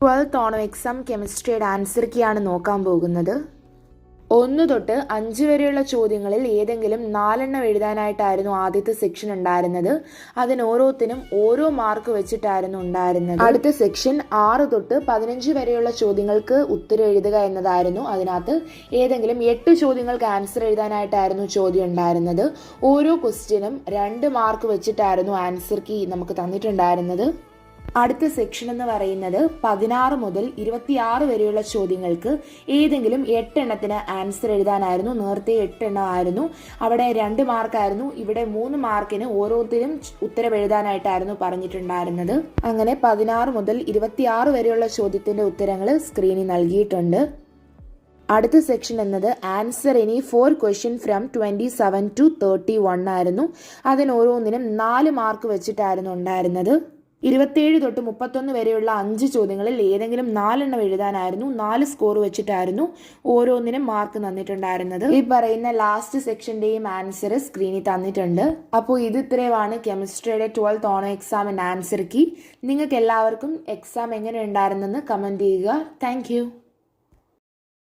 12th Onam exam കെമിസ്ട്രിയുടെ answer കീയാണ് നോക്കാൻ പോകുന്നത്. 1 തൊട്ട് 5 വരെയുള്ള ചോദ്യങ്ങളിൽ ഏതെങ്കിലും 4 എഴുതാനായിട്ടായിരുന്നു ആദ്യത്തെ സെക്ഷൻ ഉണ്ടായിരുന്നത്. അതിന് ഓരോത്തിനും ഓരോ മാർക്ക് വെച്ചിട്ടായിരുന്നു ഉണ്ടായിരുന്നത്. അടുത്ത സെക്ഷൻ 6 തൊട്ട് 15 വരെയുള്ള ചോദ്യങ്ങൾക്ക് ഉത്തരം എഴുതുക എന്നതായിരുന്നു. അതിനകത്ത് ഏതെങ്കിലും 8 ചോദ്യങ്ങൾക്ക് ആൻസർ എഴുതാനായിട്ടായിരുന്നു ചോദ്യം ഉണ്ടായിരുന്നത്. ഓരോ ക്വസ്റ്റ്യനും 2 മാർക്ക് വെച്ചിട്ടായിരുന്നു ആൻസർ കീ നമുക്ക് തന്നിട്ടുണ്ടായിരുന്നത്. അടുത്ത സെക്ഷൻ എന്ന് പറയുന്നത് 16 മുതൽ 26 വരെയുള്ള ചോദ്യങ്ങൾക്ക് ഏതെങ്കിലും 8 എണ്ണത്തിന് ആൻസർ എഴുതാനായിരുന്നു. നേരത്തെ 8 എണ്ണമായിരുന്നു, അവിടെ 2 മാർക്കായിരുന്നു. ഇവിടെ 3 മാർക്കിന് ഓരോരുത്തരും ഉത്തരം എഴുതാനായിട്ടായിരുന്നു പറഞ്ഞിട്ടുണ്ടായിരുന്നത്. അങ്ങനെ 16 മുതൽ 26 വരെയുള്ള ചോദ്യത്തിന്റെ ഉത്തരങ്ങൾ സ്ക്രീനിൽ നൽകിയിട്ടുണ്ട്. അടുത്ത സെക്ഷൻ എന്നത് answer any 4 question from 27 to 31 ആയിരുന്നു. അതിന് ഓരോന്നിനും 4 മാർക്ക് വെച്ചിട്ടായിരുന്നു ഉണ്ടായിരുന്നത്. 27 തൊട്ട് 31 വരെയുള്ള 5 ചോദ്യങ്ങളിൽ ഏതെങ്കിലും 4 എണ്ണം എഴുതാനായിരുന്നു. 4 സ്കോർ വെച്ചിട്ടായിരുന്നു ഓരോന്നിനും മാർക്ക് തന്നിട്ടുണ്ടായിരുന്നത്. ഈ പറയുന്ന ലാസ്റ്റ് സെക്ഷന്റെയും ആൻസർ സ്ക്രീനിൽ തന്നിട്ടുണ്ട്. അപ്പോൾ ഇത് ഇത്രയുമാണ് കെമിസ്ട്രിയുടെ 12th ഓണം എക്സാമിന്റെ ആൻസർ കീ. നിങ്ങൾക്ക് എല്ലാവർക്കും എക്സാം എങ്ങനെ ഉണ്ടായിരുന്നെന്ന് കമന്റ് ചെയ്യുക. താങ്ക്